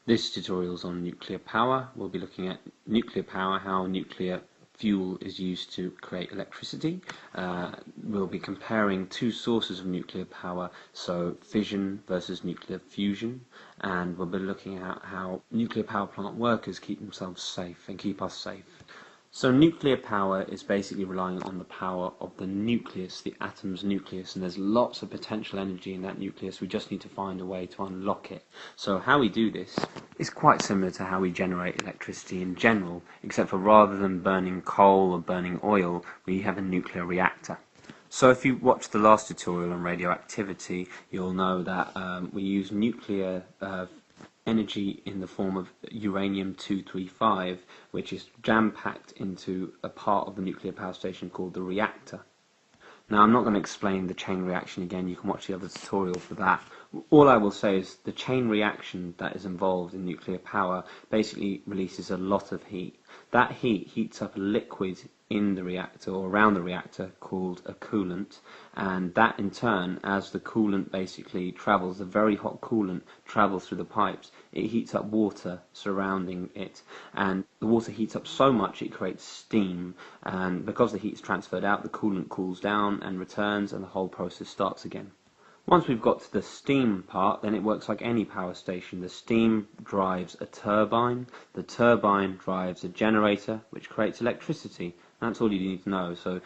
This tutorial is on nuclear power. We'll be looking at nuclear power, how nuclear fuel is used to create electricity. We'll be comparing two sources of nuclear power, so fission versus nuclear fusion, and we'll be looking at how nuclear power plant workers keep themselves safe and keep us safe. So nuclear power is basically relying on the power of the nucleus, the atom's nucleus, and there's lots of potential energy in that nucleus. We just need to find a way to unlock it. So how we do this is quite similar to how we generate electricity in general, except for rather than burning coal or burning oil, we have a nuclear reactor. So if you watched the last tutorial on radioactivity, you'll know that we use nuclear energy in the form of uranium-235, which is jam-packed into a part of the nuclear power station called the reactor. Now, I'm not going to explain the chain reaction again. You can watch the other tutorial for that. All I will say is the chain reaction that is involved in nuclear power basically releases a lot of heat. That heat heats up a liquid in the reactor or around the reactor called a coolant, and that in turn, as the coolant basically travels, the very hot coolant travels through the pipes, it heats up water surrounding it, and the water heats up so much it creates steam, and because the heat is transferred out, the coolant cools down and returns, and the whole process starts again. Once we've got to the steam part, then it works like any power station. The steam drives a turbine, the turbine drives a generator, which creates electricity. That's all you need to know. So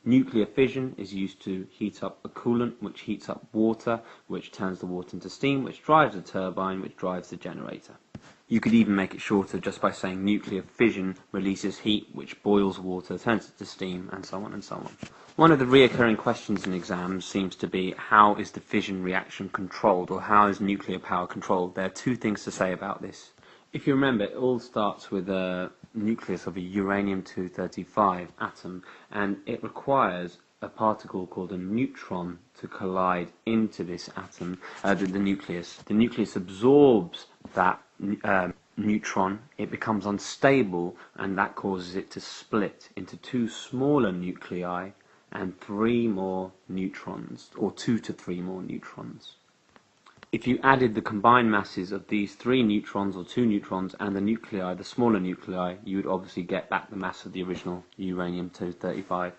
nuclear fission is used to heat up a coolant, which heats up water, which turns the water into steam, which drives a turbine, which drives the generator. You could even make it shorter just by saying nuclear fission releases heat, which boils water, turns it to steam, and so on and so on. One of the reoccurring questions in exams seems to be, how is the fission reaction controlled, or how is nuclear power controlled? There are two things to say about this. If you remember, it all starts with a nucleus of a uranium-235 atom, and it requires a particle called a neutron to collide into this atom, the nucleus. The nucleus absorbs that neutron, it becomes unstable, and that causes it to split into two smaller nuclei and three more neutrons, or 2 to 3 more neutrons. If you added the combined masses of these 3 neutrons or 2 neutrons and the nuclei, the smaller nuclei, you would obviously get back the mass of the original uranium-235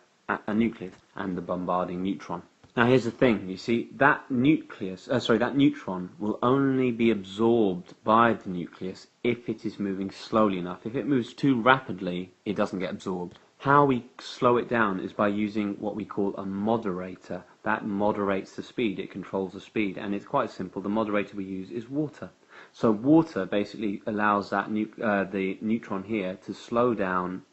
nucleus and the bombarding neutron. Now here's the thing, you see, that neutron will only be absorbed by the nucleus if it is moving slowly enough. If it moves too rapidly, it doesn't get absorbed. How we slow it down is by using what we call a moderator. That moderates the speed, it controls the speed, and it's quite simple. The moderator we use is water. So water basically allows that the neutron here to slow down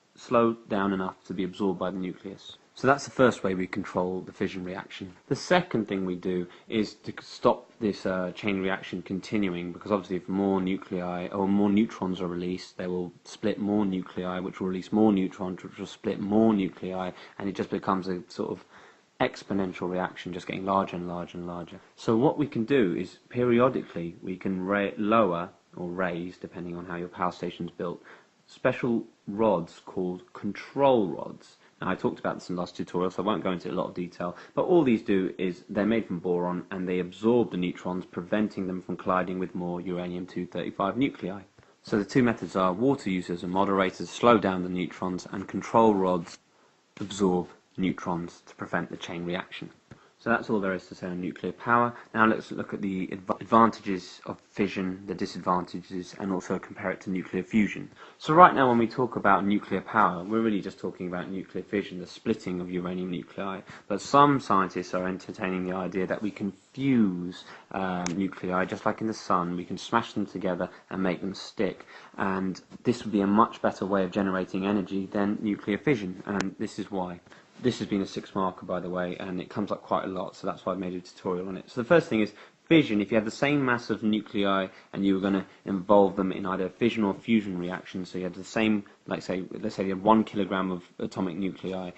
enough to be absorbed by the nucleus. So that's the first way we control the fission reaction. The second thing we do is to stop this chain reaction continuing, because obviously if more nuclei or more neutrons are released, they will split more nuclei, which will release more neutrons, which will split more nuclei, and it just becomes a sort of exponential reaction, just getting larger and larger and larger. So what we can do is periodically we can lower or raise, depending on how your power station is built, special rods called control rods. Now, I talked about this in the last tutorial, so I won't go into a lot of detail, but all these do is they're made from boron and they absorb the neutrons, preventing them from colliding with more uranium-235 nuclei. So the two methods are water use as a moderator to slow down the neutrons, and control rods absorb neutrons to prevent the chain reaction. So that's all there is to say on nuclear power. Now let's look at the advantages of fission, the disadvantages, and also compare it to nuclear fusion. So right now when we talk about nuclear power, we're really just talking about nuclear fission, the splitting of uranium nuclei. But some scientists are entertaining the idea that we can fuse nuclei, just like in the sun. We can smash them together and make them stick. And this would be a much better way of generating energy than nuclear fission, and this is why. This has been a 6 marker, by the way, and it comes up quite a lot, so that's why I made a tutorial on it. So the first thing is fission. If you have the same mass of nuclei and you were going to involve them in either fission or fusion reactions, so you had the same, let's say you have 1 kilogram of atomic nuclei,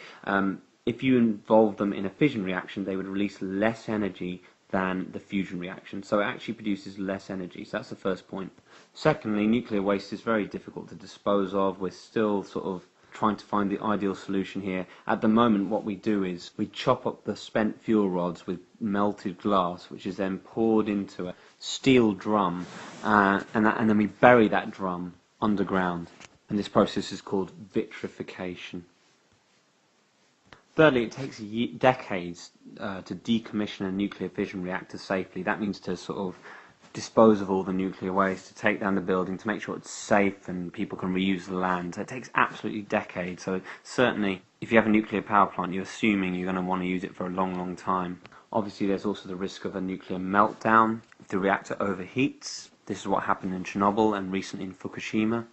if you involve them in a fission reaction, they would release less energy than the fusion reaction, so it actually produces less energy. So that's the first point. Secondly, nuclear waste is very difficult to dispose of. We're still sort of trying to find the ideal solution here. At the moment, what we do is we chop up the spent fuel rods with melted glass, which is then poured into a steel drum, and then we bury that drum underground, and this process is called vitrification. Thirdly, it takes decades to decommission a nuclear fission reactor safely. That means to sort of dispose of all the nuclear waste, to take down the building, to make sure it's safe and people can reuse the land. So it takes absolutely decades. So certainly, if you have a nuclear power plant, you're assuming you're going to want to use it for a long, long time. Obviously, there's also the risk of a nuclear meltdown if the reactor overheats. This is what happened in Chernobyl and recently in Fukushima,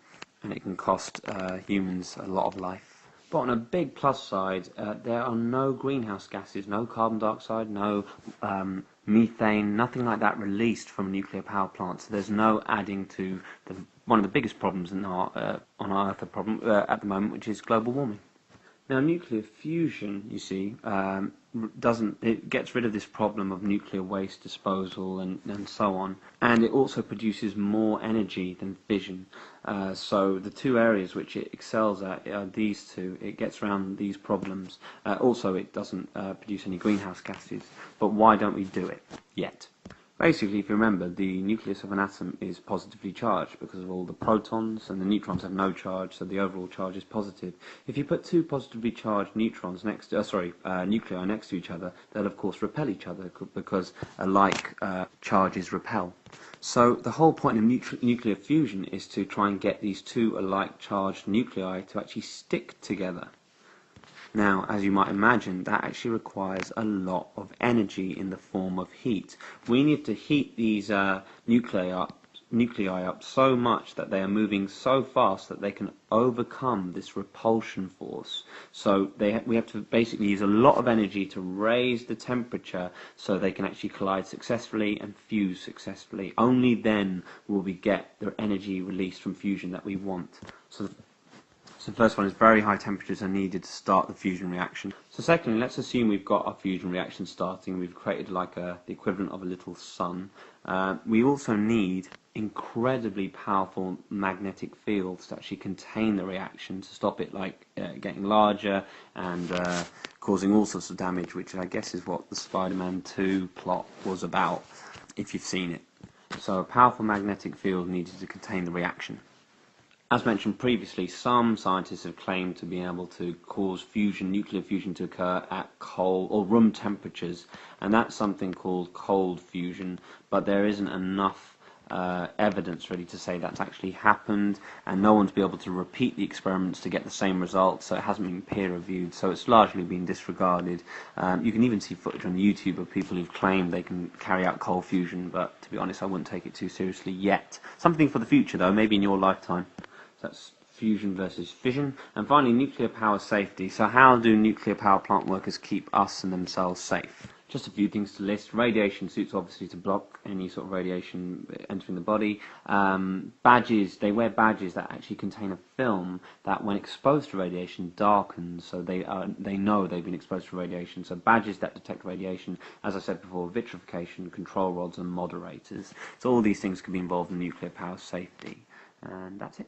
and it can cost humans a lot of life. But on a big plus side, there are no greenhouse gases, no carbon dioxide, no methane, nothing like that released from a nuclear power plant. So there's no adding to one of the biggest problems on our Earth at the moment, which is global warming. Now, nuclear fusion, you see, it gets rid of this problem of nuclear waste disposal and so on, and it also produces more energy than fission. So the two areas which it excels at are these two. It gets around these problems. Also, it doesn't produce any greenhouse gases. But why don't we do it yet? Basically, if you remember, the nucleus of an atom is positively charged because of all the protons, and the neutrons have no charge, so the overall charge is positive. If you put two positively charged neutrons nuclei next to each other, they'll of course repel each other because alike charges repel. So the whole point of nuclear fusion is to try and get these two alike charged nuclei to actually stick together. Now, as you might imagine, that actually requires a lot of energy in the form of heat. We need to heat these nuclei up so much that they are moving so fast that they can overcome this repulsion force. So we have to basically use a lot of energy to raise the temperature so they can actually collide successfully and fuse successfully. Only then will we get the energy released from fusion that we want. So the first one is very high temperatures are needed to start the fusion reaction. So secondly, let's assume we've got our fusion reaction starting. We've created like the equivalent of a little sun. We also need incredibly powerful magnetic fields to actually contain the reaction, to stop it getting larger and causing all sorts of damage, which I guess is what the Spider-Man 2 plot was about, if you've seen it. So a powerful magnetic field needed to contain the reaction. As mentioned previously, some scientists have claimed to be able to cause nuclear fusion to occur at cold or room temperatures, and that's something called cold fusion, but there isn't enough evidence really to say that's actually happened, and no one's been able to repeat the experiments to get the same results, so it hasn't been peer-reviewed, so it's largely been disregarded. You can even see footage on YouTube of people who've claimed they can carry out cold fusion, but to be honest, I wouldn't take it too seriously yet. Something for the future though, maybe in your lifetime. That's fusion versus fission. And finally, nuclear power safety. So how do nuclear power plant workers keep us and themselves safe? Just a few things to list. Radiation suits, obviously, to block any sort of radiation entering the body. Badges, they wear badges that actually contain a film that, when exposed to radiation, darkens, so they know they've been exposed to radiation. So badges that detect radiation, as I said before, vitrification, control rods, and moderators. So all these things can be involved in nuclear power safety. And that's it.